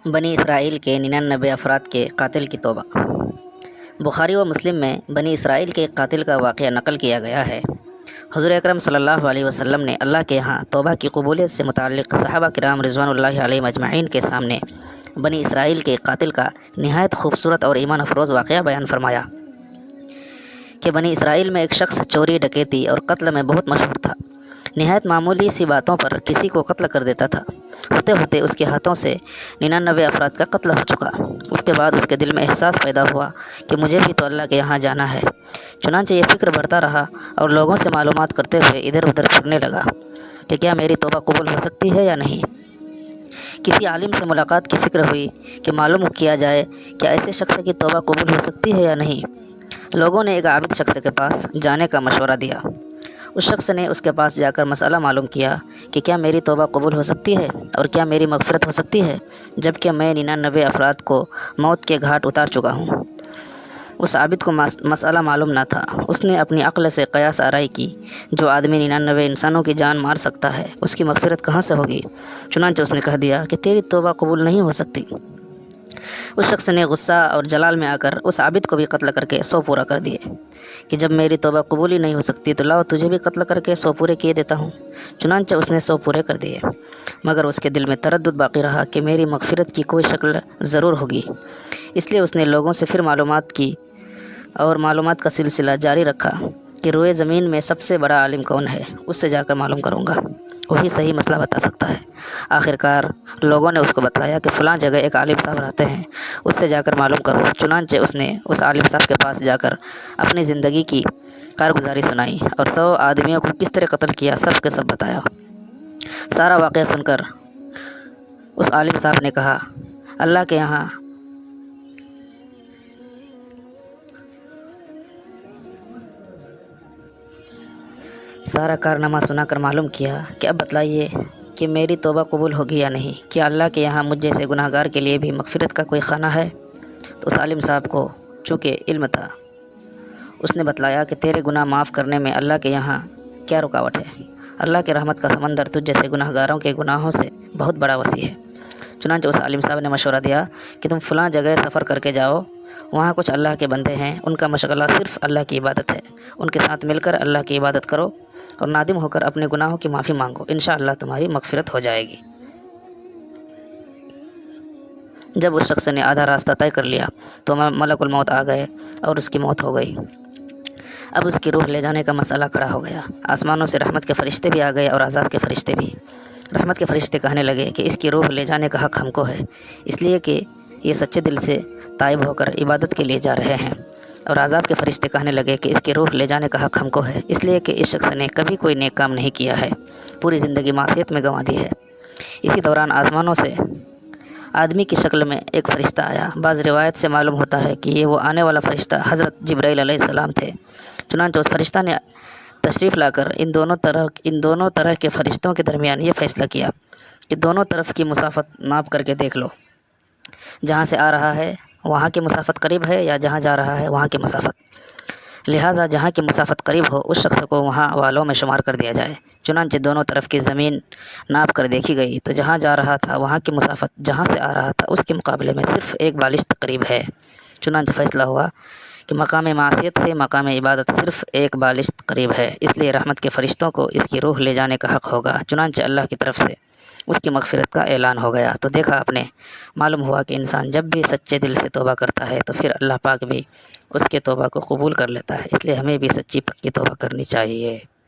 بنی اسرائیل کے 99 افراد کے قاتل کی توبہ۔ بخاری و مسلم میں بنی اسرائیل کے ایک قاتل کا واقعہ نقل کیا گیا ہے۔ حضور اکرم صلی اللہ علیہ وسلم نے اللہ کے یہاں توبہ کی قبولیت سے متعلق صحابہ کرام رضوان اللہ علیہم اجمعین کے سامنے بنی اسرائیل کے ایک قاتل کا نہایت خوبصورت اور ایمان افروز واقعہ بیان فرمایا کہ بنی اسرائیل میں ایک شخص چوری، ڈکیتی اور قتل میں بہت مشہور تھا۔ نہایت معمولی سی باتوں پر کسی کو قتل کر دیتا تھا۔ ہوتے ہوتے اس کے ہاتھوں سے 99 افراد کا قتل ہو چکا۔ اس کے بعد اس کے دل میں احساس پیدا ہوا کہ مجھے بھی تو اللہ کے یہاں جانا ہے۔ چنانچہ یہ فکر بڑھتا رہا اور لوگوں سے معلومات کرتے ہوئے ادھر ادھر پھرنے لگا کہ کیا میری توبہ قبول ہو سکتی ہے یا نہیں۔ کسی عالم سے ملاقات کی فکر ہوئی کہ معلوم کیا جائے کہ ایسے شخص کی توبہ قبول ہو سکتی ہے یا نہیں۔ لوگوں نے ایک عابد شخص کے پاس جانے کا مشورہ دیا۔ اس شخص نے اس کے پاس جا کر مسئلہ معلوم کیا کہ کیا میری توبہ قبول ہو سکتی ہے اور کیا میری مغفرت ہو سکتی ہے، جبکہ میں 99 افراد کو موت کے گھاٹ اتار چکا ہوں۔ اس عابد کو مسئلہ معلوم نہ تھا۔ اس نے اپنی عقل سے قیاس آرائی کی، جو آدمی 99 انسانوں کی جان مار سکتا ہے، اس کی مغفرت کہاں سے ہوگی؟ چنانچہ اس نے کہہ دیا کہ تیری توبہ قبول نہیں ہو سکتی۔ اس شخص نے غصہ اور جلال میں آ کر اس عابد کو بھی قتل کر کے 100 پورا کر دیے کہ جب میری توبہ قبول ہی نہیں ہو سکتی تو لاؤ تجھے بھی قتل کر کے 100 پورے کیے دیتا ہوں۔ چنانچہ اس نے 100 پورے کر دیے، مگر اس کے دل میں تردد باقی رہا کہ میری مغفرت کی کوئی شکل ضرور ہوگی۔ اس لیے اس نے لوگوں سے پھر معلومات کی اور معلومات کا سلسلہ جاری رکھا کہ روئے زمین میں سب سے بڑا عالم کون ہے، اس سے جا کر معلوم کروں گا، وہی صحیح مسئلہ بتا سکتا ہے۔ آخرکار لوگوں نے اس کو بتلایا کہ فلاں جگہ ایک عالم صاحب رہتے ہیں، اس سے جا کر معلوم کرو۔ چنانچہ اس نے اس عالم صاحب کے پاس جا کر اپنی زندگی کی کارگزاری سنائی اور 100 آدمیوں کو کس طرح قتل کیا سب کے سب بتایا۔ سارا واقعہ سن کر اس عالم صاحب نے کہا، اللہ کے یہاں سارا کارنامہ سنا کر معلوم کیا کہ اب بتلائیے کہ میری توبہ قبول ہوگی یا نہیں، کیا اللہ کے یہاں مجھ جیسے گناہ گار کے لیے بھی مغفرت کا کوئی خانہ ہے؟ تو اس عالم صاحب کو چونکہ علم تھا، اس نے بتلایا کہ تیرے گناہ معاف کرنے میں اللہ کے یہاں کیا رکاوٹ ہے؟ اللہ کے رحمت کا سمندر تجھ جیسے گناہ گاروں کے گناہوں سے بہت بڑا وسیع ہے۔ چنانچہ اس عالم صاحب نے مشورہ دیا کہ تم فلاں جگہ سفر کر کے جاؤ، وہاں کچھ اللہ کے بندے ہیں، ان کا مشغلہ صرف اللہ کی عبادت ہے، ان کے ساتھ مل کر اللہ کی عبادت کرو اور نادم ہو کر اپنے گناہوں کی معافی مانگو، انشاءاللہ تمہاری مغفرت ہو جائے گی۔ جب اس شخص نے آدھا راستہ طے کر لیا تو ملک الموت آ گئے اور اس کی موت ہو گئی۔ اب اس کی روح لے جانے کا مسئلہ کھڑا ہو گیا۔ آسمانوں سے رحمت کے فرشتے بھی آ گئے اور عذاب کے فرشتے بھی۔ رحمت کے فرشتے کہنے لگے کہ اس کی روح لے جانے کا حق ہم کو ہے، اس لیے کہ یہ سچے دل سے تائب ہو کر عبادت کے لیے جا رہے ہیں۔ اور عذاب کے فرشتے کہنے لگے کہ اس کی روح لے جانے کا حق ہم کو ہے، اس لیے کہ اس شخص نے کبھی کوئی نیک کام نہیں کیا ہے، پوری زندگی معصیت میں گنوا دی ہے۔ اسی دوران آسمانوں سے آدمی کی شکل میں ایک فرشتہ آیا۔ بعض روایت سے معلوم ہوتا ہے کہ یہ وہ آنے والا فرشتہ حضرت جبرائیل علیہ السلام تھے۔ چنانچہ اس فرشتہ نے تشریف لا کر ان دونوں طرح کے فرشتوں کے درمیان یہ فیصلہ کیا کہ دونوں طرف کی مسافت ناپ کر کے دیکھ لو، جہاں سے آ رہا ہے وہاں کی مسافت قریب ہے یا جہاں جا رہا ہے وہاں کی مسافت، لہٰذا جہاں کی مسافت قریب ہو اس شخص کو وہاں والوں میں شمار کر دیا جائے۔ چنانچہ دونوں طرف کی زمین ناپ کر دیکھی گئی تو جہاں جا رہا تھا وہاں کی مسافت جہاں سے آ رہا تھا اس کے مقابلے میں صرف 1 بالشت قریب ہے۔ چنانچہ فیصلہ ہوا کہ مقام معصیت سے مقام عبادت صرف 1 بالشت قریب ہے، اس لیے رحمت کے فرشتوں کو اس کی روح لے جانے کا حق ہوگا۔ چنانچہ اللہ کی طرف سے اس کی مغفرت کا اعلان ہو گیا۔ تو دیکھا آپ نے، معلوم ہوا کہ انسان جب بھی سچے دل سے توبہ کرتا ہے تو پھر اللہ پاک بھی اس کے توبہ کو قبول کر لیتا ہے، اس لیے ہمیں بھی سچی پکی توبہ کرنی چاہیے۔